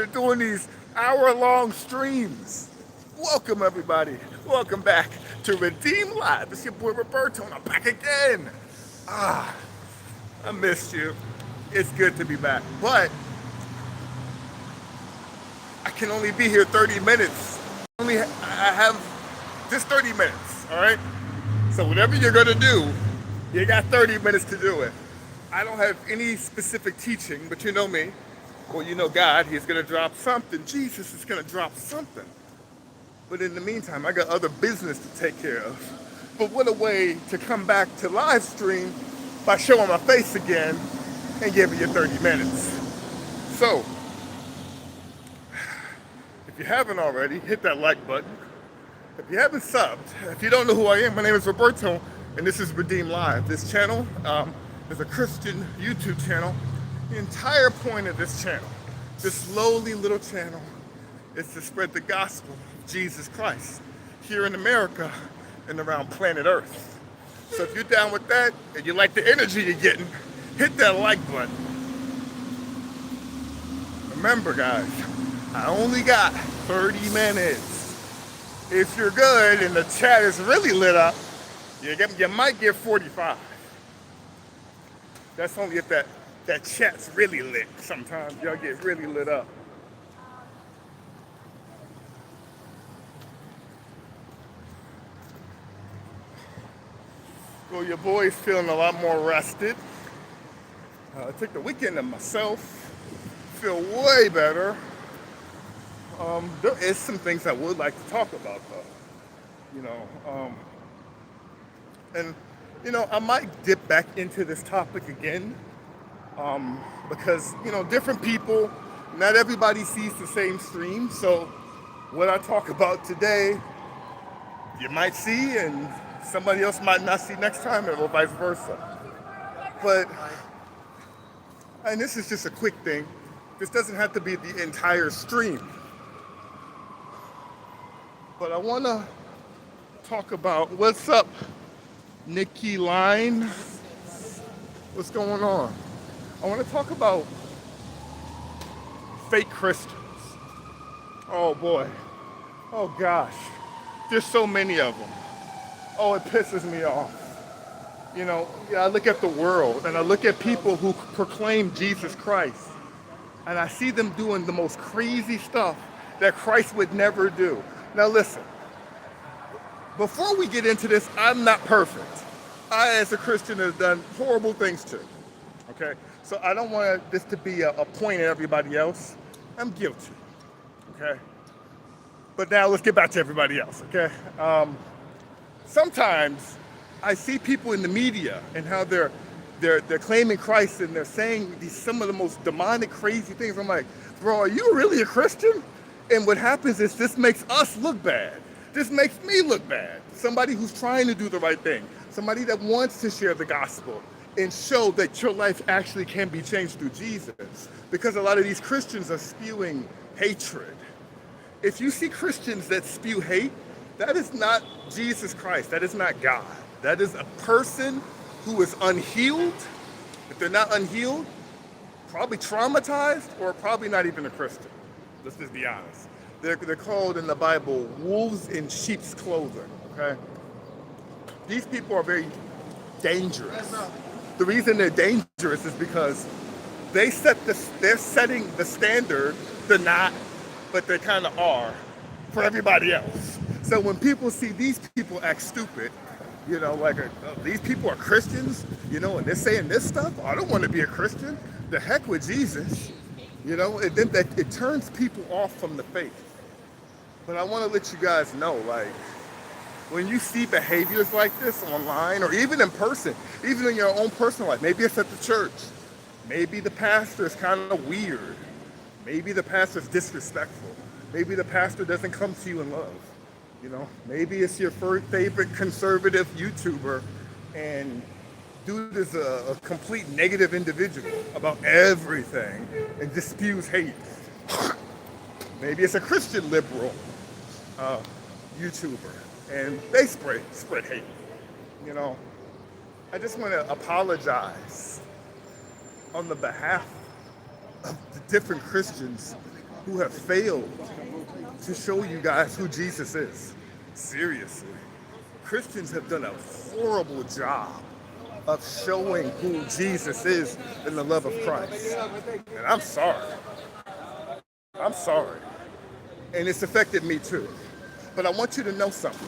started doing these hour-long streams. Welcome, everybody. Welcome back to Redeem Live. It's your boy Roberto, and I'm back again. Ah, I missed you. It's good to be back. But I can only be here 30 minutes. I have just 30 minutes, all right? So whatever you're gonna do, you got 30 minutes to do it. I don't have any specific teaching, but you know me. Well, you know God, He's gonna drop something. Jesus is gonna drop something. But in the meantime, I got other business to take care of. But what a way to come back to live stream by showing my face again and giving you 30 minutes. So, if you haven't already, hit that like button. If you haven't subbed, if you don't know who I am, my name is Roberto, and this is Redeem Live. This channel is a Christian YouTube channel. The entire point of this channel, this lowly little channel, is to spread the gospel of Jesus Christ here in America and around planet Earth. So if you're down with that and you like the energy you're getting, hit that like button. Remember, guys, I only got 30 minutes. If you're good and the chat is really lit up, you might get 45. That's only if that chat's really lit. Sometimes y'all get really lit up. Well, your boy's feeling a lot more rested. I took the weekend to myself. Feel way better. There is some things I would like to talk about, though. You know, and you know, I might dip back into this topic again because you know, different people. Not everybody sees the same stream, so what I talk about today, you might see, and somebody else might not see next time, or vice versa. But, and this is just a quick thing. This doesn't have to be the entire stream. But I want to talk about what's up, Nikki Line. What's going on? I want to talk about fake Christians. Oh boy. Oh gosh. There's so many of them. Oh, it pisses me off. You know, I look at the world and I look at people who proclaim Jesus Christ and I see them doing the most crazy stuff that Christ would never do. Now listen, before we get into this, I'm not perfect. I, as a Christian, have done horrible things too, okay? So I don't want this to be a point at everybody else. I'm guilty, okay? But now let's get back to everybody else, okay? Sometimes I see people in the media and how they're claiming Christ and they're saying some of the most demonic, crazy things. I'm like, bro, are you really a Christian? And what happens is this makes us look bad. This makes me look bad. Somebody who's trying to do the right thing. Somebody that wants to share the gospel and show that your life actually can be changed through Jesus. Because a lot of these Christians are spewing hatred. If you see Christians that spew hate, that is not Jesus Christ. That is not God. That is a person who is unhealed. If they're not unhealed, probably traumatized, or probably not even a Christian. Let's just be honest. They're called in the Bible wolves in sheep's clothing, okay? These people are very dangerous. The reason they're dangerous is because they're setting the standard. They're not, but they kind of are for everybody else. So when people see these people act stupid, you know, like these people are Christians, you know, and they're saying this stuff, I don't want to be a Christian. The heck with Jesus, you know, and then it turns people off from the faith. But I want to let you guys know, like, when you see behaviors like this online or even in person, even in your own personal life, maybe it's at the church, maybe the pastor is kind of weird, maybe the pastor is disrespectful, maybe the pastor doesn't come to you in love, you know, maybe it's your favorite conservative YouTuber and dude is a complete negative individual about everything and just spews hate. Maybe it's a Christian liberal YouTuber and they spread hate. You know, I just want to apologize on the behalf of the different Christians who have failed to show you guys who Jesus is. Seriously. Christians have done a horrible job of showing who Jesus is in the love of Christ. And I'm sorry. I'm sorry. And it's affected me too. But I want you to know something.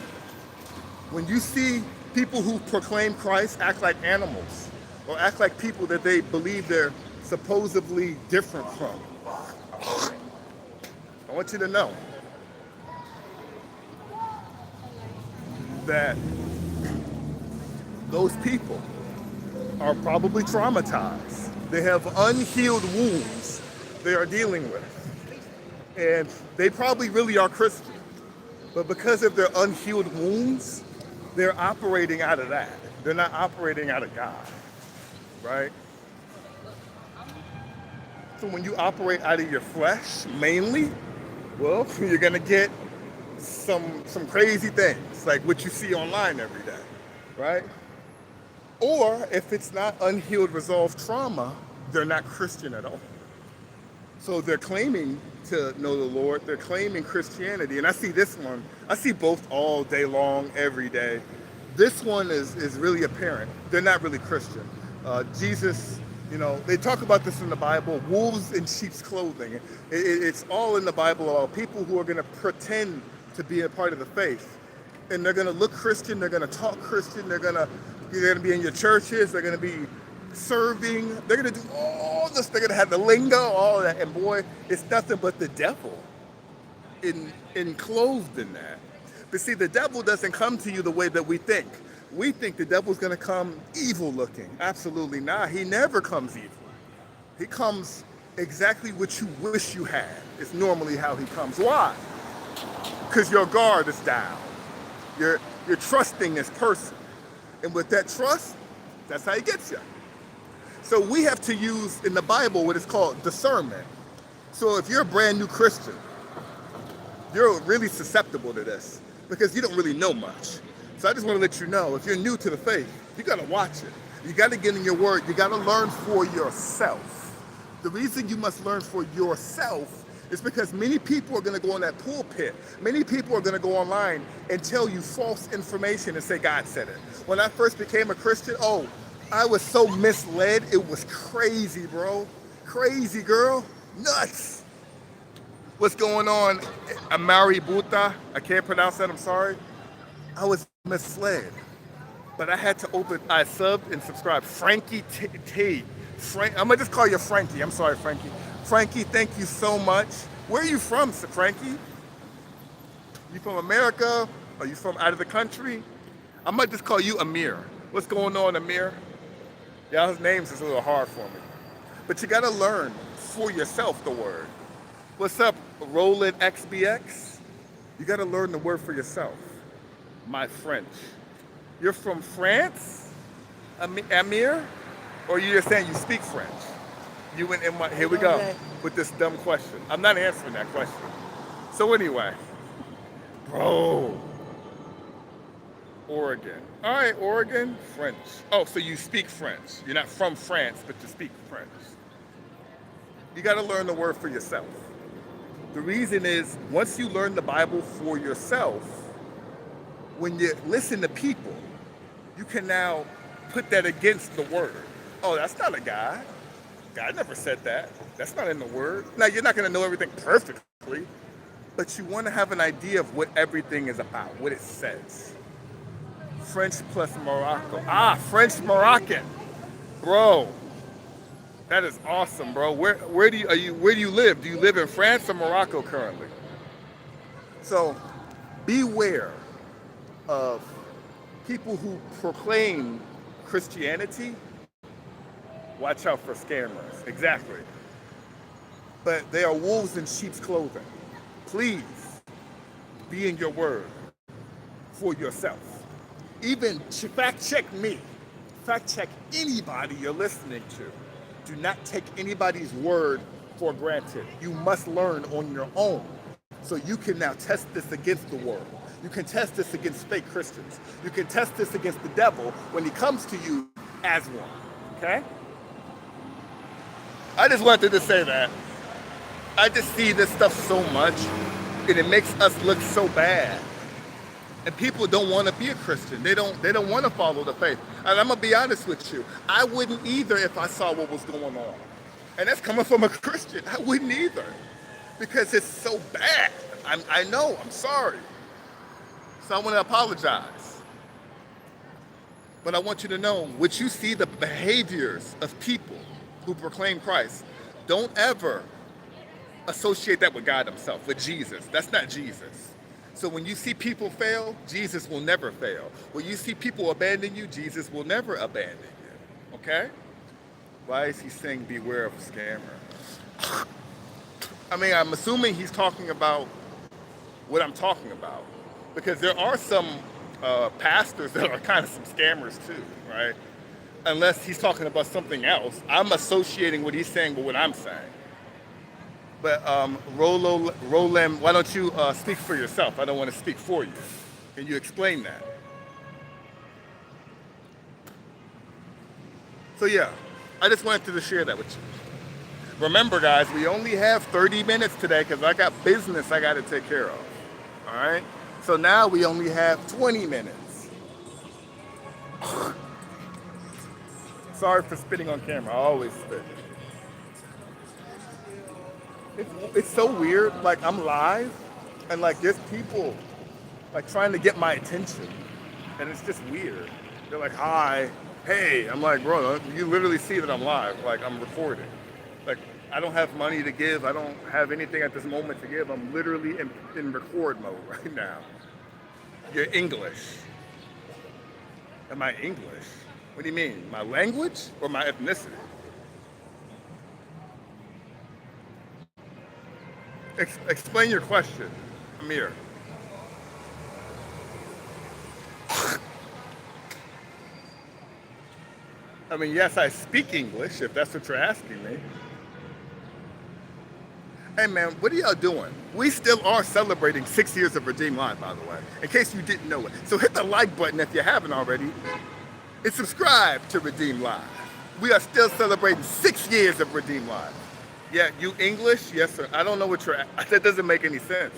When you see people who proclaim Christ act like animals or act like people that they believe they're supposedly different from, I want you to know that those people are probably traumatized. They have unhealed wounds they are dealing with. And they probably really are Christian. But because of their unhealed wounds, they're operating out of that. They're not operating out of God, right? So when you operate out of your flesh, mainly, well, you're gonna get some crazy things, like what you see online every day, right? Or if it's not unhealed, resolved trauma, they're not Christian at all. So they're claiming to know the Lord, they're claiming Christianity, and I see this one, I see both all day long, every day. This one is really apparent. They're not really Christian. Jesus, you know, they talk about this in the Bible, wolves in sheep's clothing. It's all in the Bible about people who are gonna pretend to be a part of the faith. And they're gonna look Christian, they're gonna talk Christian, they're gonna be in your churches, they're gonna be serving, they're gonna do all this, they're gonna have the lingo, all that, and boy, it's nothing but the devil enclosed in that. But see, the devil doesn't come to you the way that we think. We think the devil's gonna come evil looking. Absolutely not. He never comes evil. He comes exactly what you wish you had. It's normally how he comes. Why? Because your guard is down. You're trusting this person. And with that trust, that's how he gets you. So we have to use in the Bible what is called discernment. So if you're a brand new Christian, you're really susceptible to this because you don't really know much. So I just want to let you know, if you're new to the faith, you got to watch it. You got to get in your word. You got to learn for yourself. The reason you must learn for yourself is because many people are going to go in that pulpit. Many people are going to go online and tell you false information and say God said it. When I first became a Christian, I was so misled. It was crazy, bro. Crazy, girl. Nuts. What's going on? Amari Buta. I can't pronounce that. I'm sorry. I was misled. But I had to I subbed and subscribed. Frankie Tate. I'm going to just call you Frankie. I'm sorry, Frankie. Frankie, thank you so much. Where are you from, Frankie? You from America? Are you from out of the country? I might just call you Amir. What's going on, Amir? Y'all's names is a little hard for me. But you gotta learn for yourself the word. What's up, Roland XBX? You gotta learn the word for yourself. My French. You're from France, Amir? Or you're just saying you speak French? You went in here we go with this dumb question. I'm not answering that question. So anyway, bro. Oregon. All right, Oregon, French. Oh, so you speak French. You're not from France, but you speak French. You got to learn the word for yourself. The reason is, once you learn the Bible for yourself, when you listen to people, you can now put that against the word. Oh, that's not a God. God never said that. That's not in the word. Now, you're not going to know everything perfectly, but you want to have an idea of what everything is about, what it says. French plus Morocco. French Moroccan. Bro, that is awesome, bro. Where do you live? Do you live in France or Morocco currently? So beware of people who proclaim Christianity. Watch out for scammers. Exactly. But they are wolves in sheep's clothing. Please be in your word for yourself. Even fact check me. Fact check anybody you're listening to. Do not take anybody's word for granted. You must learn on your own. So you can now test this against the world. You can test this against fake Christians. You can test this against the devil when he comes to you as one. Okay? I just wanted to say that. I just see this stuff so much, and it makes us look so bad. And people don't want to be a Christian. They don't want to follow the faith. And I'm gonna be honest with you. I wouldn't either if I saw what was going on. And that's coming from a Christian. I wouldn't either. Because it's so bad. I know, I'm sorry. So I want to apologize. But I want you to know, what you see the behaviors of people who proclaim Christ, don't ever associate that with God himself, with Jesus. That's not Jesus. So when you see people fail, Jesus will never fail. When you see people abandon you, Jesus will never abandon you. Okay? Why is he saying beware of a scammer? I mean, I'm assuming he's talking about what I'm talking about. Because there are some pastors that are kind of some scammers too, right? Unless he's talking about something else. I'm associating what he's saying with what I'm saying. But Rolem, why don't you speak for yourself? I don't want to speak for you. Can you explain that? So yeah, I just wanted to share that with you. Remember guys, we only have 30 minutes today because I got business I got to take care of. All right? So now we only have 20 minutes. Sorry for spitting on camera. I always spit. It's so weird. Like I'm live, and like there's people like trying to get my attention, and it's just weird. They're like, "Hi, hey." I'm like, "Bro, you literally see that I'm live. Like I'm recording. Like I don't have money to give. I don't have anything at this moment to give. I'm literally in record mode right now." You're English. Am I English? What do you mean? My language or my ethnicity? Explain your question, Amir. I mean, yes, I speak English, if that's what you're asking me. Hey man, what are y'all doing? We still are celebrating 6 years of Redeem Live, by the way, in case you didn't know it. So hit the like button if you haven't already, and subscribe to Redeem Live. We are still celebrating 6 years of Redeem Live. Yeah, you English? Yes, sir. I don't know what you're, that doesn't make any sense.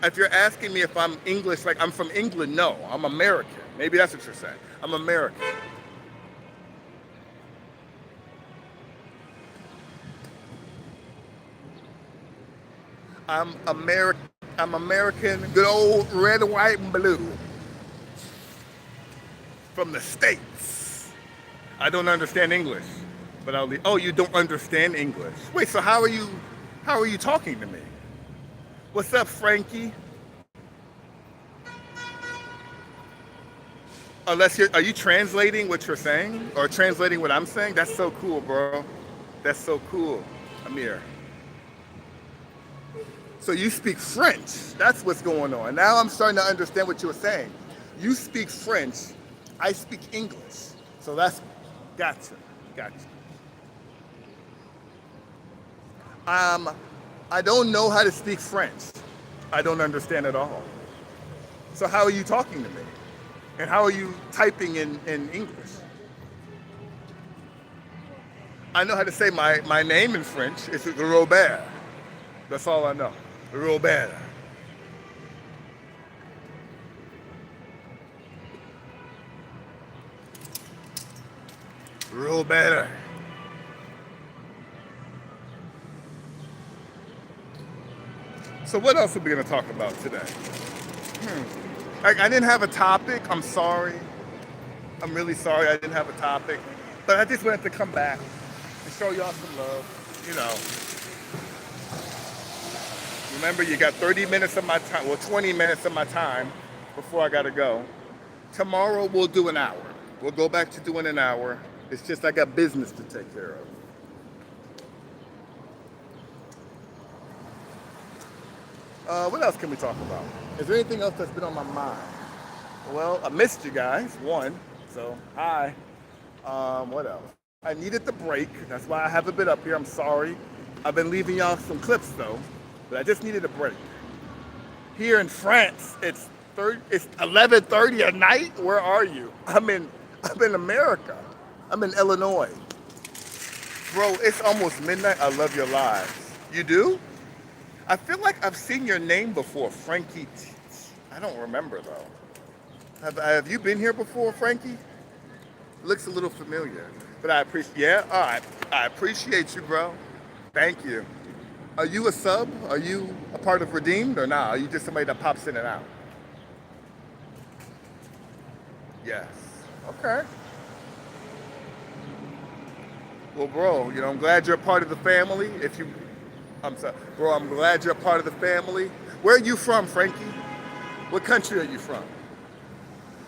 If you're asking me if I'm English, like I'm from England, no, I'm American. Maybe that's what you're saying. I'm American. I'm American. I'm American, good old red, white, and blue from the States. I don't understand English, but I'll leave. Oh, you don't understand English. Wait, so how are you talking to me? What's up, Frankie? Are you translating what you're saying or translating what I'm saying? That's so cool, bro. That's so cool, Amir. So you speak French. That's what's going on. Now I'm starting to understand what you were saying. You speak French. I speak English. So that's gotcha. Gotcha. I don't know how to speak French. I don't understand at all. So how are you talking to me? And how are you typing in English? I know how to say my name in French. It's Robert. That's all I know. Robert. Robert. So what else are we going to talk about today? I didn't have a topic. I'm sorry. I'm really sorry I didn't have a topic. But I just wanted to come back and show y'all some love. You know, remember you got 30 minutes of my time, well 20 minutes of my time before I got to go. Tomorrow we'll do an hour. We'll go back to doing an hour. It's just I got business to take care of. What else can we talk about? Is there anything else that's been on my mind? Well, I missed you guys, one. So, hi. What else? I needed the break. That's why I haven't been up here. I'm sorry. I've been leaving y'all some clips though, but I just needed a break. Here in France, it's 11:30 at night. Where are you? I'm in America. I'm in Illinois. Bro, it's almost midnight. I love your lives. You do? I feel like I've seen your name before, Frankie. I don't remember though. Have you been here before, Frankie? Looks a little familiar, but I appreciate. Yeah, all right. I appreciate you, bro. Thank you. Are you a sub? Are you a part of Redeemed or not? Are you just somebody that pops in and out? Yes. Okay. Well, bro, I'm glad you're a part of the family. I'm sorry, bro, I'm glad you're a part of the family. Where are you from, Frankie? What country are you from?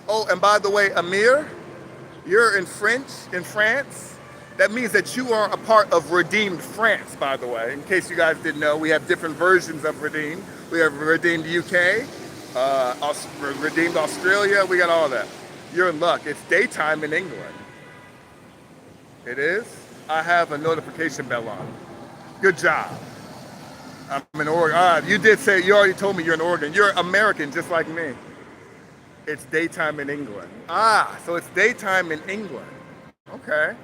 Oh, and by the way, Amir, you're in France. That means that you are a part of Redeemed France, by the way. In case you guys didn't know, we have different versions of Redeemed. We have Redeemed UK, Redeemed Australia, we got all that. You're in luck. It's daytime in England. It is? I have a notification bell on. Good job. I'm in Oregon. You did say, you already told me you're in Oregon. You're American, just like me. It's daytime in England. So it's daytime in England. Okay.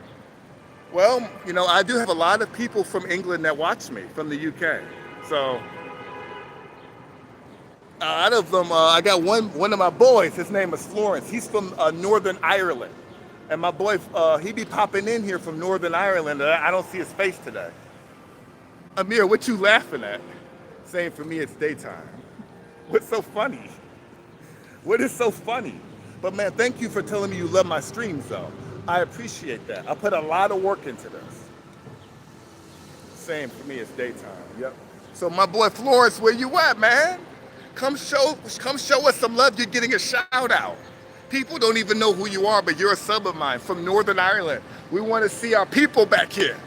Well, I do have a lot of people from England that watch me, from the UK. So out of them, I got one of my boys. His name is Florence. He's from Northern Ireland. And my boy, he be popping in here from Northern Ireland. I don't see his face today. Amir, what you laughing at? Saying for me it's daytime. What's so funny? What is so funny? But man, thank you for telling me you love my streams though. I appreciate that. I put a lot of work into this. Same for me, it's daytime. Yep. So my boy Florence, where you at, man? Come show us some love. You're getting a shout out. People don't even know who you are, but you're a sub of mine from Northern Ireland. We want to see our people back here.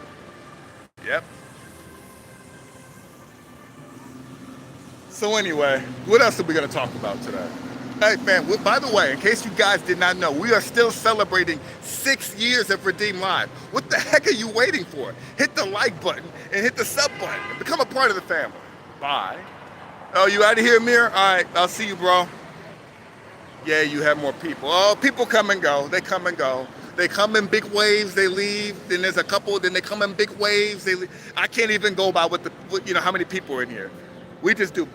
Yep. So anyway, what else are we going to talk about today? Hey, man, by the way, in case you guys did not know, we are still celebrating 6 years of Redeem Live. What the heck are you waiting for? Hit the like button and hit the sub button and become a part of the family. Bye. Oh, you out of here, Amir? All right, I'll see you, bro. Yeah, you have more people. Oh, people come and go. They come and go. They come in big waves, they leave. Then there's a couple, then they come in big waves, they leave. I can't even go by how many people are in here. We just do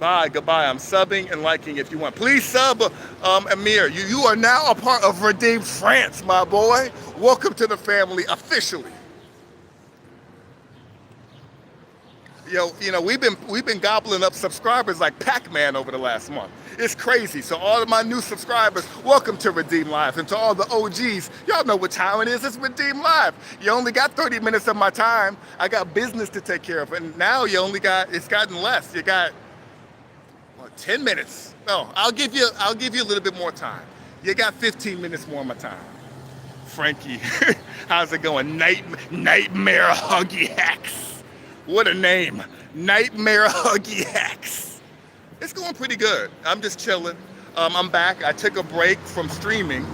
bye, goodbye. I'm subbing and liking if you want. Please sub, Amir. You are now a part of Redeem France, my boy. Welcome to the family officially. We've been gobbling up subscribers like Pac-Man over the last month. It's crazy. So all of my new subscribers, welcome to Redeem Live. And to all the OGs, y'all know what time it is. It's Redeem Live. You only got 30 minutes of my time. I got business to take care of. And now it's gotten less. You got 10 minutes. No, I'll give you a little bit more time. You got 15 minutes more of my time. Frankie, how's it going? Nightmare Huggy Hacks. What a name. Nightmare Huggy Hacks. It's going pretty good. I'm just chilling. I'm back. I took a break from streaming.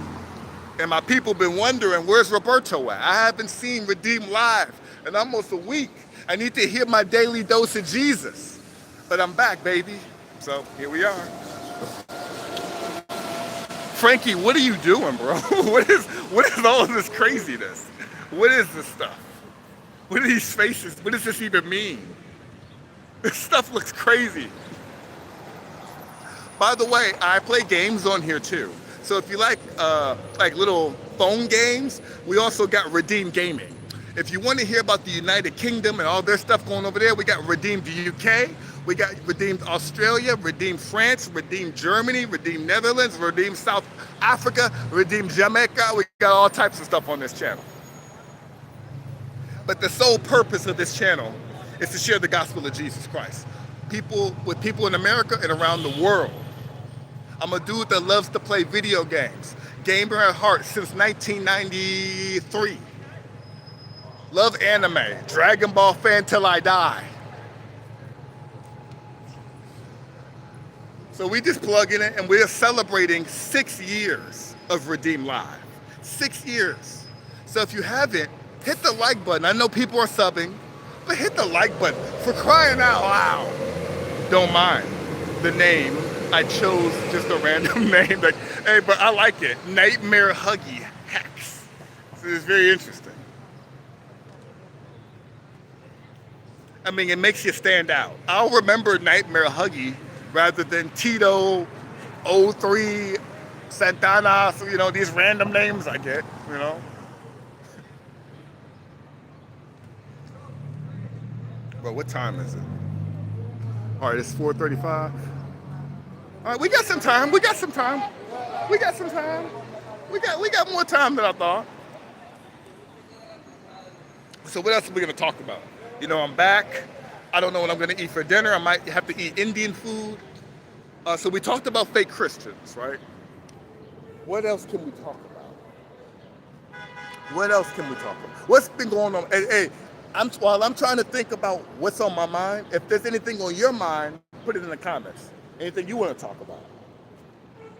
And my people been wondering, where's Roberto at? I haven't seen Redeem Live in almost a week. I need to hear my daily dose of Jesus. But I'm back, baby. So here we are. Frankie, what are you doing, bro? What is all of this craziness? What is this stuff? What are these faces? What does this even mean? This stuff looks crazy. By the way, I play games on here too. So if you like little phone games, we also got Redeem Gaming. If you want to hear about the United Kingdom and all their stuff going over there, we got Redeemed UK, we got Redeemed Australia, Redeemed France, Redeemed Germany, Redeemed Netherlands, Redeemed South Africa, Redeemed Jamaica. We got all types of stuff on this channel. But the sole purpose of this channel is to share the gospel of Jesus Christ. With people in America and around the world. I'm a dude that loves to play video games. Gamer at heart since 1993. Love anime. Dragon Ball fan till I die. So we just plug in it and we're celebrating 6 years of Redeem Live. 6 years. So if you haven't, hit the like button. I know people are subbing, but hit the like button. For crying out loud. Don't mind the name. I chose just a random name. Hey, but I like it. Nightmare Huggy Hacks. So it's very interesting. I mean, it makes you stand out. I'll remember Nightmare Huggy rather than Tito, O3, Santana, so, these random names I get, you know. But what time is it? All right, it's 4:35. All right, we got some time. We got some time. We got some time. We got more time than I thought. So what else are we gonna talk about? I'm back. I don't know what I'm gonna eat for dinner. I might have to eat Indian food. So we talked about fake Christians, right? What else can we talk about? What else can we talk about? What's been going on? Hey, while I'm trying to think about what's on my mind, if there's anything on your mind, put it in the comments. Anything you want to talk about.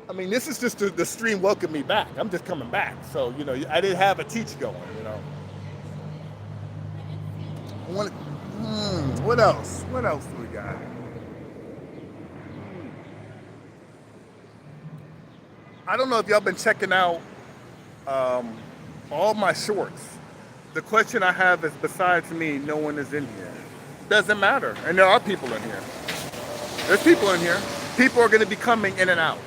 I mean, this is just the stream welcome me back. I'm just coming back. So, I didn't have a teach going. What else? What else do we got? I don't know if y'all been checking out all my shorts. The question I have is, besides me, no one is in here. Doesn't matter. And there are people in here. There's people in here. People are going to be coming in and out.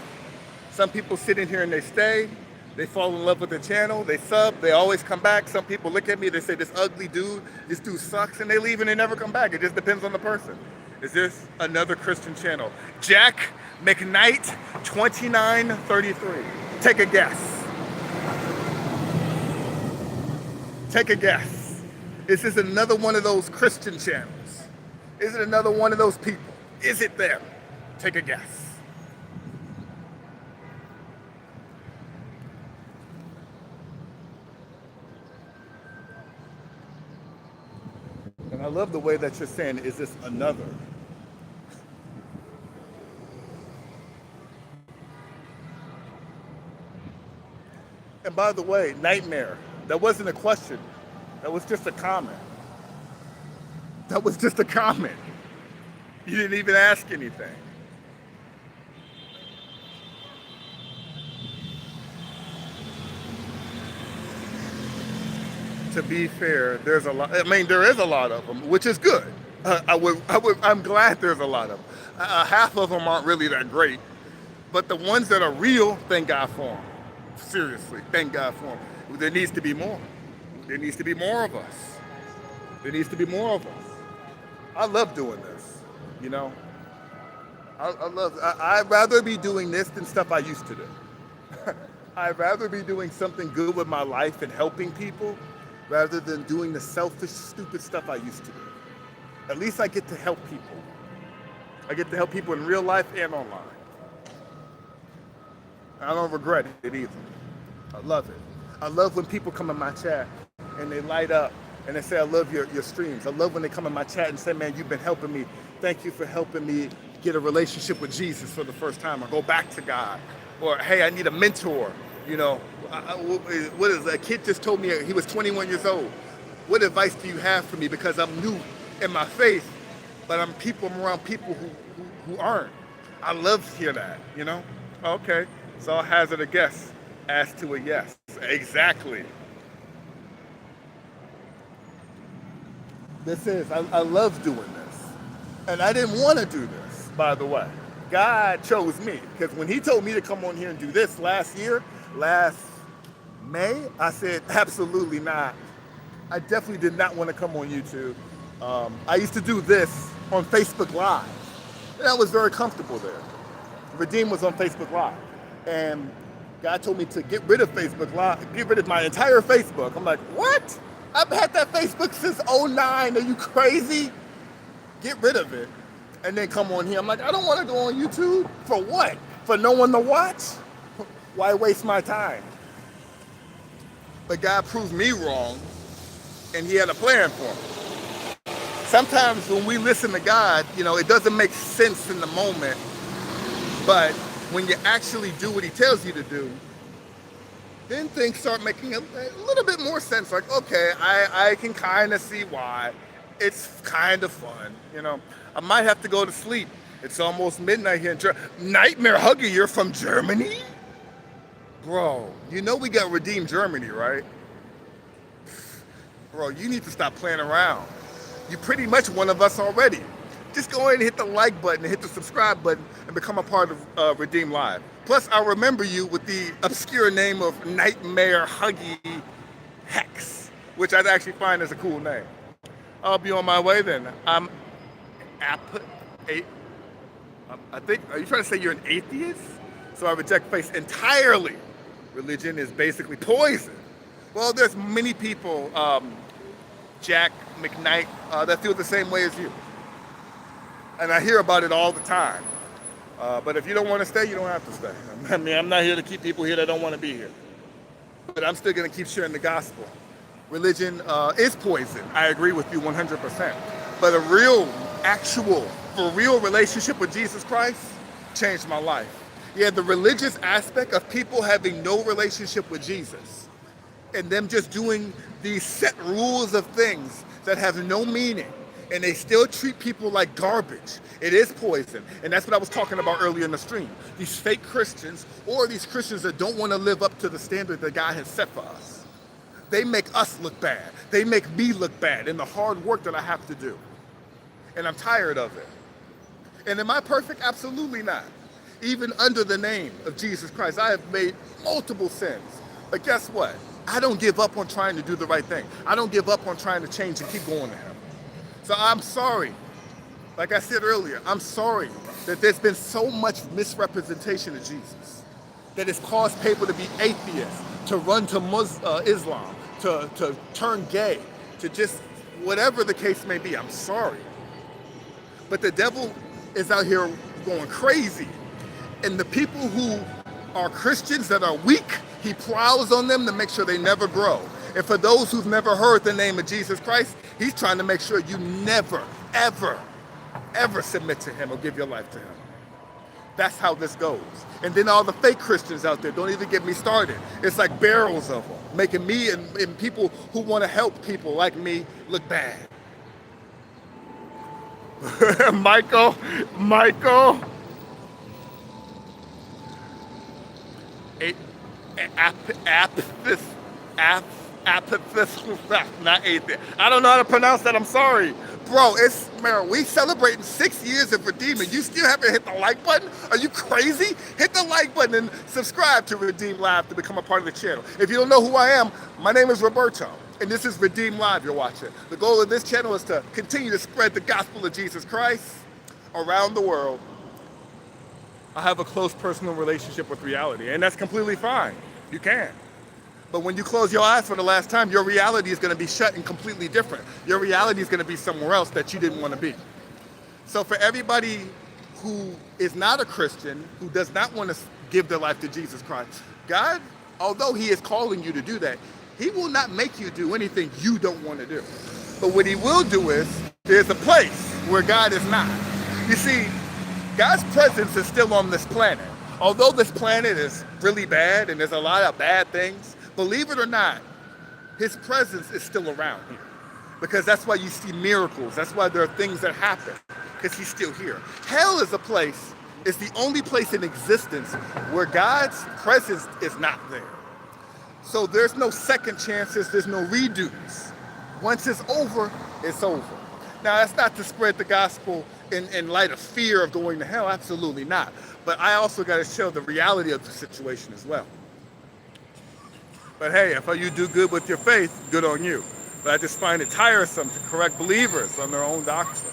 Some people sit in here and they stay. They fall in love with the channel. They sub. They always come back. Some people look at me. They say, this ugly dude, this dude sucks. And they leave and they never come back. It just depends on the person. Is this another Christian channel? Jack McKnight 2933. Take a guess. Take a guess. Is this another one of those Christian channels? Is it another one of those people? Is it them? Take a guess. And I love the way that you're saying, is this another? And by the way, Nightmare, that wasn't a question. That was just a comment. That was just a comment. You didn't even ask anything. To be fair, there's a lot. I mean, there is a lot of them, which is good. I'm glad there's a lot of them. Half of them aren't really that great, but the ones that are real, thank God for them. Seriously, thank God for them. There needs to be more. There needs to be more of us. There needs to be more of us. I love doing this. I'd rather be doing this than stuff I used to do. I'd rather be doing something good with my life and helping people rather than doing the selfish, stupid stuff I used to do. At least I get to help people. I get to help people in real life and online. I don't regret it either. I love it. I love when people come in my chat and they light up and they say, I love your streams. I love when they come in my chat and say, man, you've been helping me. Thank you for helping me get a relationship with Jesus for the first time, or go back to God. Or, hey, I need a mentor. What is that? A kid just told me he was 21 years old. What advice do you have for me? Because I'm new in my faith, but I'm around people who aren't. I love to hear that, Okay, so I'll hazard a guess as to a yes. Exactly. I love doing this. And I didn't want to do this, by the way. God chose me, because when he told me to come on here and do this last May, I said, absolutely not. I definitely did not want to come on YouTube. I used to do this on Facebook Live, and I was very comfortable there. Redeem was on Facebook Live, and God told me to get rid of Facebook Live, get rid of my entire Facebook. I'm like, what? I've had that Facebook since '09. Are you crazy? Get rid of it, and then come on here. I'm like, I don't want to go on YouTube. For what? For no one to watch? Why waste my time? But God proved me wrong, and he had a plan for me. Sometimes when we listen to God, it doesn't make sense in the moment, but when you actually do what he tells you to do, then things start making a little bit more sense. Like, okay, I can kind of see why. It's kind of fun, I might have to go to sleep. It's almost midnight here in Germany. Nightmare Huggy, you're from Germany? Bro, we got Redeem Germany, right? Bro, you need to stop playing around. you're pretty much one of us already. Just go ahead and hit the like button and hit the subscribe button and become a part of Redeem Live. Plus, I'll remember you with the obscure name of Nightmare Huggy Hex, which I actually find is a cool name. I'll be on my way then. I'm I think, are you trying to say you're an atheist? So I reject faith entirely. Religion is basically poison. Well, there's many people, Jack McKnight, that feel the same way as you. And I hear about it all the time. But if you don't want to stay, you don't have to stay. I mean, I'm not here to keep people here that don't want to be here. But I'm still going to keep sharing the gospel. Religion is poison. I agree with you 100%. But a real, actual, for real relationship with Jesus Christ changed my life. Yeah, the religious aspect of people having no relationship with Jesus and them just doing these set rules of things that have no meaning, and they still treat people like garbage. It is poison. And that's what I was talking about earlier in the stream. These fake Christians, or these Christians that don't want to live up to the standard that God has set for us. They make us look bad. They make me look bad in the hard work that I have to do. And I'm tired of it. And am I perfect? Absolutely not. Even under the name of Jesus Christ, I have made multiple sins. But guess what? I don't give up on trying to do the right thing. I don't give up on trying to change and keep going to Him. So I'm sorry. Like I said earlier, I'm sorry that there's been so much misrepresentation of Jesus that has caused people to be atheists, to run to Islam, to turn gay, to just whatever the case may be. I'm sorry. But the devil is out here going crazy. And the people who are Christians that are weak, he plows on them to make sure they never grow. And for those who've never heard the name of Jesus Christ, he's trying to make sure you never, ever, ever submit to him or give your life to him. That's how this goes. And then all the fake Christians out there, don't even get me started. It's like barrels of them, making me and people who want to help people like me look bad. Michael. Not atheist. I don't know how to pronounce that. I'm sorry. Bro, man, we celebrating 6 years of Redeem and you still haven't hit the like button? Are you crazy? Hit the like button and subscribe to Redeem Live to become a part of the channel. If you don't know who I am, my name is Roberto, and this is Redeem Live you're watching. The goal of this channel is to continue to spread the gospel of Jesus Christ around the world. I have a close personal relationship with reality, and that's completely fine. You can. But when you close your eyes for the last time, your reality is going to be shut and completely different. Your reality is going to be somewhere else that you didn't want to be. So for everybody who is not a Christian, who does not want to give their life to Jesus Christ, God, although he is calling you to do that, he will not make you do anything you don't want to do. But what he will do is, there's a place where God is not. You see, God's presence is still on this planet. Although this planet is really bad and there's a lot of bad things, believe it or not, his presence is still around here. Because that's why you see miracles. That's why there are things that happen, because he's still here. Hell is a place, it's the only place in existence where God's presence is not there. So there's no second chances, there's no redos. Once it's over, it's over. Now, that's not to spread the gospel in light of fear of going to hell, absolutely not. But I also got to show the reality of the situation as well. But hey, if you do good with your faith, good on you. But I just find it tiresome to correct believers on their own doctrine.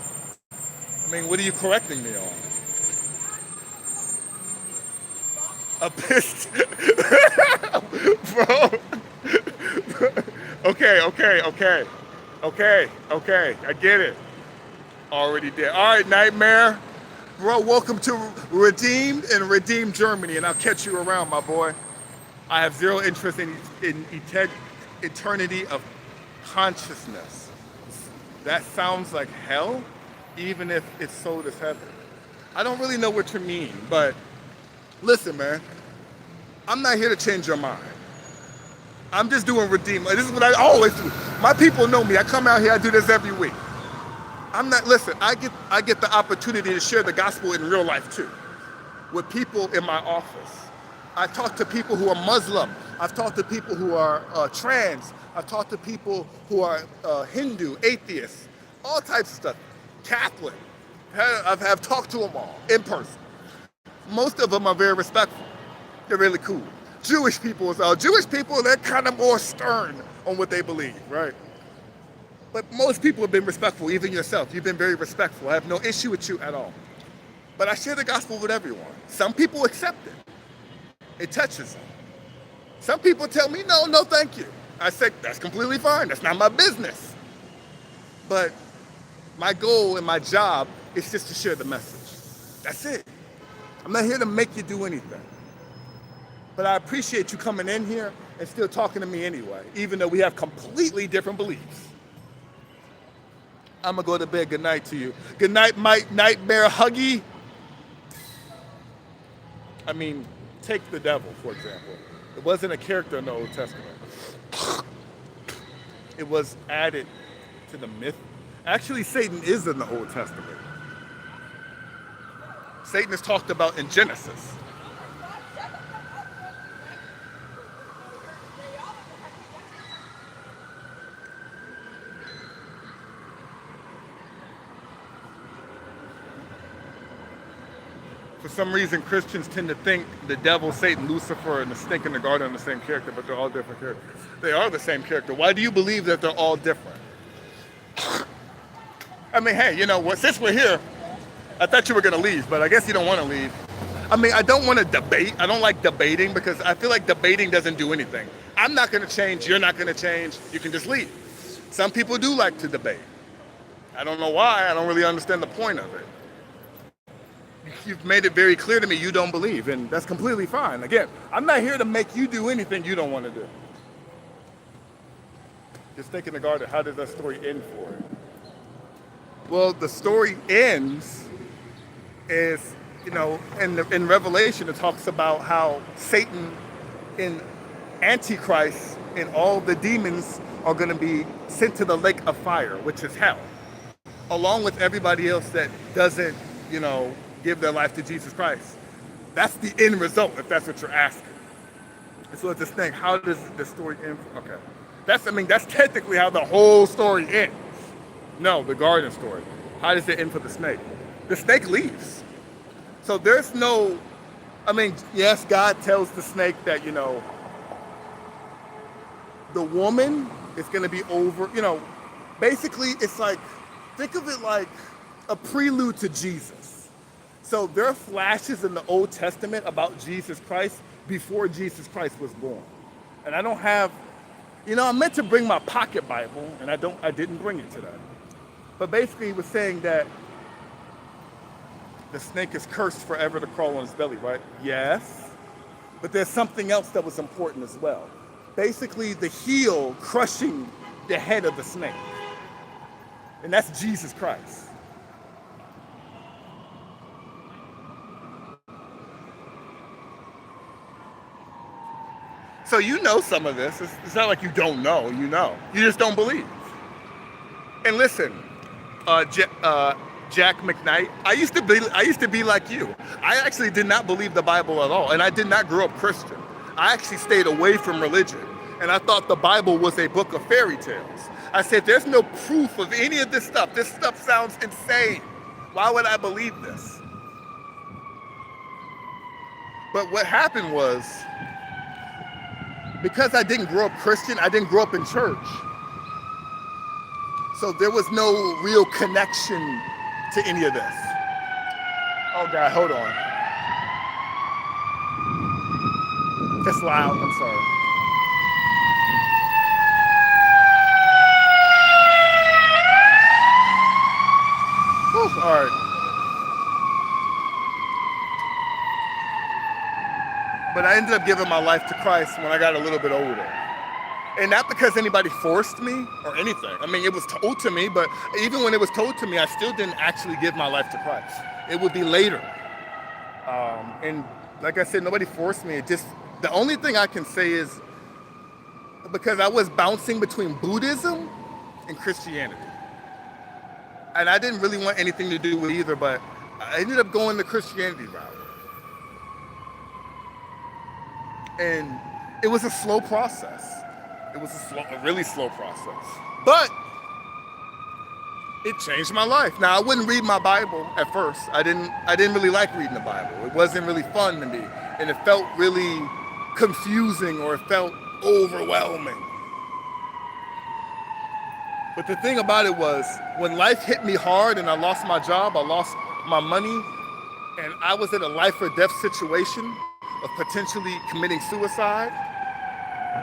I mean, what are you correcting me on? A pissed... Bro. Okay. I get it. Already did. All right, Nightmare. Bro, welcome to Redeemed and Redeem Germany, and I'll catch you around, my boy. I have zero interest in eternity of consciousness. That sounds like hell, even if it's sold as heaven. I don't really know what you mean, but listen, man. I'm not here to change your mind. I'm just doing Redeem. This is what I always do. My people know me. I come out here, I do this every week. Listen, I get the opportunity to share the gospel in real life too, with people in my office. I talk to people who are Muslim. I've talked to people who are trans. I've talked to people who are Hindu, atheists. all types of stuff. Catholic. I've talked to them all in person. Most of them are very respectful. They're really cool. Jewish people as well. Jewish people, they're kind of more stern on what they believe, right? But most people have been respectful, even yourself. You've been very respectful. I have no issue with you at all. But I share the gospel with everyone. Some people accept it. It touches them. Some people tell me, no, no, thank you. I say, that's completely fine. That's not my business. But my goal and my job is just to share the message. That's it. I'm not here to make you do anything. But I appreciate you coming in here and still talking to me anyway, even though we have completely different beliefs. I'm gonna go to bed. Good night to you. Good night, Mike Nightmare Huggy. I mean, take the devil, for example. It wasn't a character in the Old Testament. It was added to the myth. Actually, Satan is in the Old Testament. Satan is talked about in Genesis. For some reason, Christians tend to think the devil, Satan, Lucifer, and the snake in the garden are the same character, but they're all different characters. They are the same character. Why do you believe that they're all different? I mean, hey, you know what? Since we're here, I thought you were going to leave, but I guess you don't want to leave. I mean, I don't want to debate. I don't like debating because I feel like debating doesn't do anything. I'm not going to change. You're not going to change. You can just leave. Some people do like to debate. I don't know why. I don't really understand the point of it. You've made it very clear to me you don't believe, and that's completely fine. Again, I'm not here to make you do anything you don't want to do. Just thinking the garden, how does that story end for it? Well, the story ends is, you know, in Revelation it talks about how Satan and Antichrist and all the demons are going to be sent to the lake of fire, which is hell, along with everybody else that doesn't, you know, give their life to Jesus Christ. That's the end result, if that's what you're asking. And so it's this thing, how does the story end? Okay. That's technically how the whole story ends. No, the garden story. How does it end for the snake? The snake leaves. So there's no, yes, God tells the snake that, you know, the woman is going to be over, you know, basically it's like, think of it like a prelude to Jesus. So there are flashes in the Old Testament about Jesus Christ before Jesus Christ was born. And I don't have, you know, I meant to bring my pocket Bible, and I didn't bring it today. But basically he was saying that the snake is cursed forever to crawl on his belly, right? Yes. But there's something else that was important as well. Basically the heel crushing the head of the snake. And that's Jesus Christ. So you know some of this. It's not like you don't know, you know. You just don't believe. And listen, Jack McKnight, I used to be like you. I actually did not believe the Bible at all, and I did not grow up Christian. I actually stayed away from religion, and I thought the Bible was a book of fairy tales. I said, there's no proof of any of this stuff. This stuff sounds insane. Why would I believe this? But what happened was, because I didn't grow up Christian, I didn't grow up in church. So there was no real connection to any of this. Oh God, hold on. That's loud, I'm sorry. Whew, all right. But I ended up giving my life to Christ when I got a little bit older. And not because anybody forced me or anything. I mean, it was told to me, but even when it was told to me, I still didn't actually give my life to Christ. It would be later. And like I said, nobody forced me. The only thing I can say is because I was bouncing between Buddhism and Christianity. And I didn't really want anything to do with either, but I ended up going the Christianity route. And it was a slow process. It was a really slow process. But It changed my life. Now, I wouldn't read my Bible at first. I didn't really like reading the Bible. It wasn't really fun to me, and it felt really confusing, or it felt overwhelming. But the thing about it was, when life hit me hard and I lost my job, I lost my money, and I was in a life or death situation of potentially committing suicide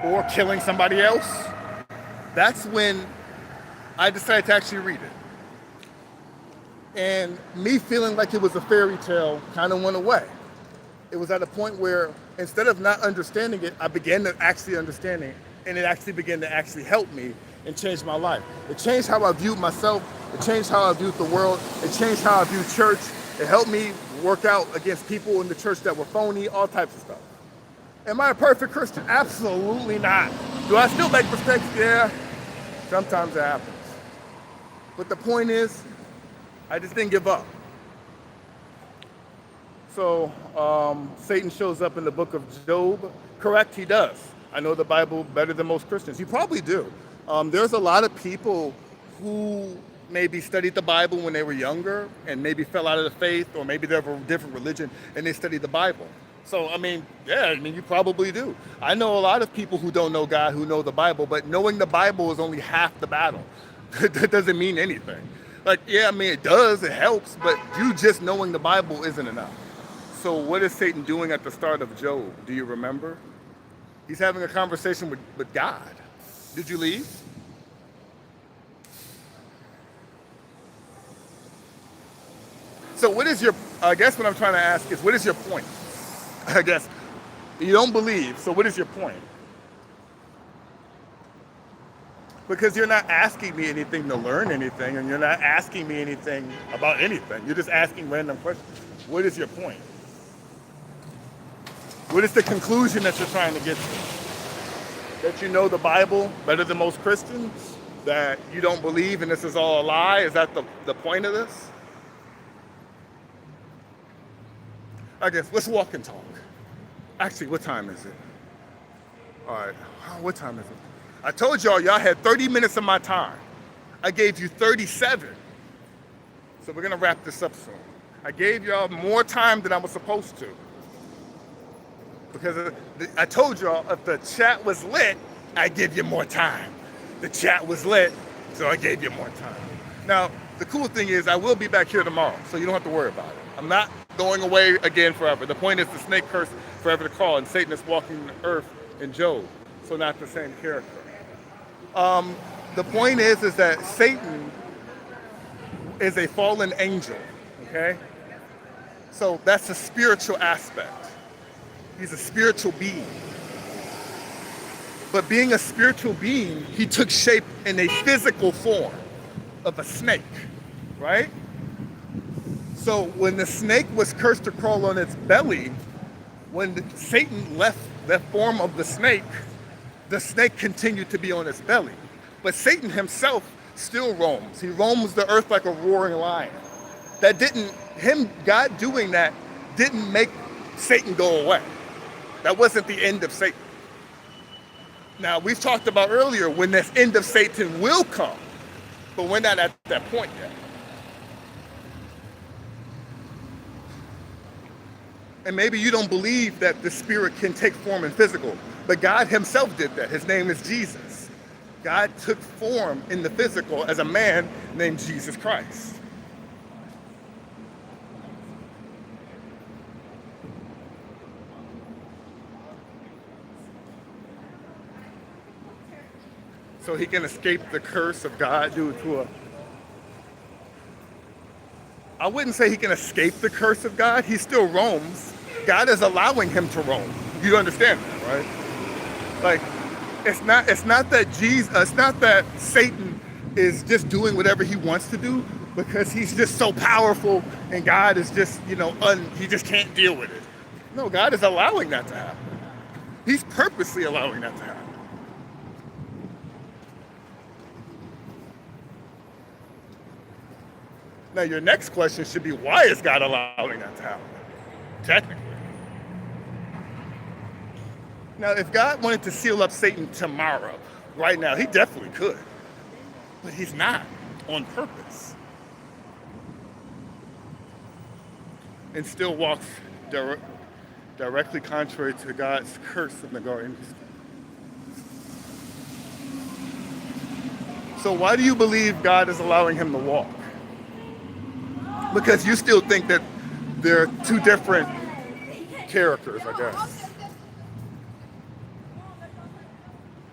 or killing somebody else, that's when I decided to actually read it. And me feeling like it was a fairy tale kind of went away. It was at a point where instead of not understanding it, I began to actually understand it, and it actually began to actually help me and change my life. It changed how I viewed myself. It changed how I viewed the world. It changed how I viewed church. It helped me work out against people in the church that were phony, all types of stuff. Am I a perfect Christian? Absolutely not. Do I still make mistakes? Yeah, sometimes it happens. But the point is, I just didn't give up. So Satan shows up in the book of Job. Correct, he does. I know the Bible better than most Christians. You probably do. There's a lot of people who maybe studied the Bible when they were younger and maybe fell out of the faith, or maybe they were a different religion and they studied the Bible. So, you probably do. I know a lot of people who don't know God who know the Bible, but knowing the Bible is only half the battle. That doesn't mean anything. It does, it helps, but you just knowing the Bible isn't enough. So what is Satan doing at the start of Job? Do you remember? He's having a conversation with God. Did you leave? So I guess what I'm trying to ask is, what is your point? I guess you don't believe, so what is your point? Because you're not asking me anything to learn anything, and you're not asking me anything about anything. You're just asking random questions. What is your point? What is the conclusion that you're trying to get to? That you know the Bible better than most Christians? That you don't believe and this is all a lie? Is that the point of this? I guess let's walk and talk. Actually, what time is it? All right, what time is it? I told y'all had 30 minutes of my time. I gave you 37. So we're gonna wrap this up soon. I gave y'all more time than I was supposed to. Because I told y'all if the chat was lit, I'd give you more time. The chat was lit, so I gave you more time. Now, the cool thing is I will be back here tomorrow, so you don't have to worry about it. I'm not going away again forever. The point is the snake curse forever to call, and Satan is walking the earth in Job, so not the same character. The point is that Satan is a fallen angel, okay? So that's a spiritual aspect. He's a spiritual being. But being a spiritual being, he took shape in a physical form of a snake, right? So when the snake was cursed to crawl on its belly, when Satan left the form of the snake continued to be on its belly. But Satan himself still roams. He roams the earth like a roaring lion. God doing that didn't make Satan go away. That wasn't the end of Satan. Now, we've talked about earlier when this end of Satan will come, but we're not at that point yet. And maybe you don't believe that the spirit can take form in physical, but God himself did that. His name is Jesus. God took form in the physical as a man named Jesus Christ. So he can escape the curse of God due to I wouldn't say he can escape the curse of God. He still roams. God is allowing him to roam. You understand that, right? It's not that Satan is just doing whatever he wants to do because he's just so powerful and God is just, he just can't deal with it. No, God is allowing that to happen. He's purposely allowing that to happen. Now, your next question should be, why is God allowing that to happen? Technically. Now, if God wanted to seal up Satan tomorrow, right now, he definitely could. But he's not. on purpose, and still walks directly contrary to God's curse in the garden. So why do you believe God is allowing him to walk? Because you still think that they're two different characters, I guess.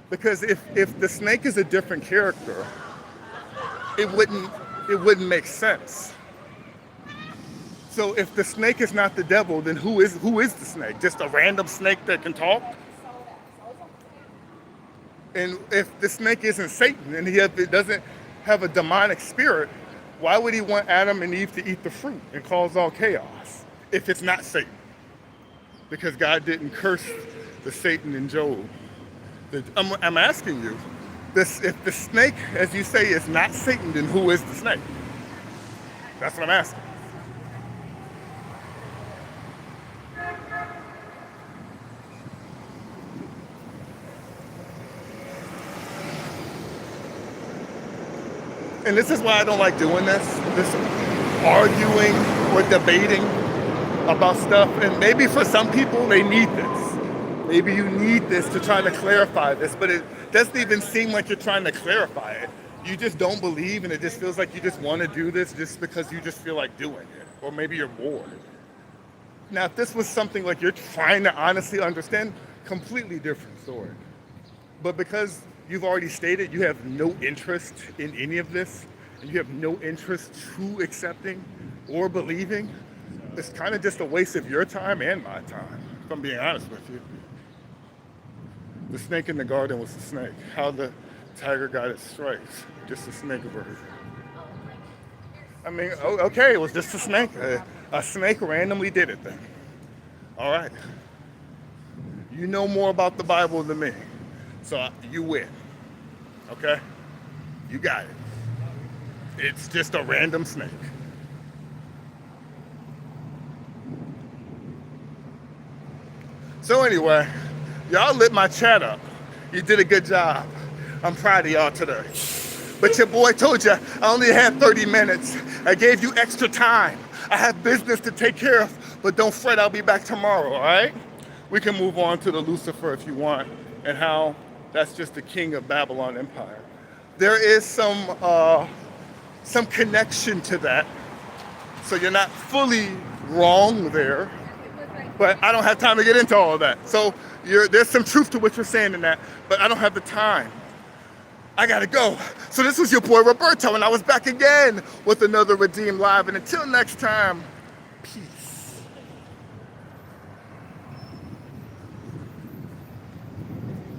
Because if the snake is a different character, it wouldn't make sense. So if the snake is not the devil, then who is the snake? Just a random snake that can talk? And if the snake isn't Satan and it doesn't have a demonic spirit, why would he want Adam and Eve to eat the fruit and cause all chaos if it's not Satan? Because God didn't curse the Satan in Job. I'm asking you, if the snake, as you say, is not Satan, then who is the snake? That's what I'm asking. And this is why I don't like doing this arguing or debating about stuff. And maybe for some people, they need this. Maybe you need this to try to clarify this, but it doesn't even seem like you're trying to clarify it. You just don't believe, and it just feels like you just want to do this just because you just feel like doing it. Or maybe you're bored. Now, if this was something like you're trying to honestly understand, completely different story. But because you've already stated you have no interest in any of this, and you have no interest to accepting or believing, it's kind of just a waste of your time and my time, if I'm being honest with you. The snake in the garden was the snake. How the tiger got its stripes, just a snake version. I mean, okay, it was just a snake. A snake randomly did it then. All right. You know more about the Bible than me, so you win. Okay? You got it. It's just a random snake. So anyway, y'all lit my chat up. You did a good job. I'm proud of y'all today. But your boy told you I only had 30 minutes. I gave you extra time. I have business to take care of, but don't fret, I'll be back tomorrow, all right? We can move on to the Lucifer if you want, and how that's just the king of Babylon Empire. There is some connection to that, so you're not fully wrong there, but I don't have time to get into all of that. So there's some truth to what you're saying in that, but I don't have the time. I gotta go. So this was your boy Roberto, and I was back again with another Redeemed Live, and until next time,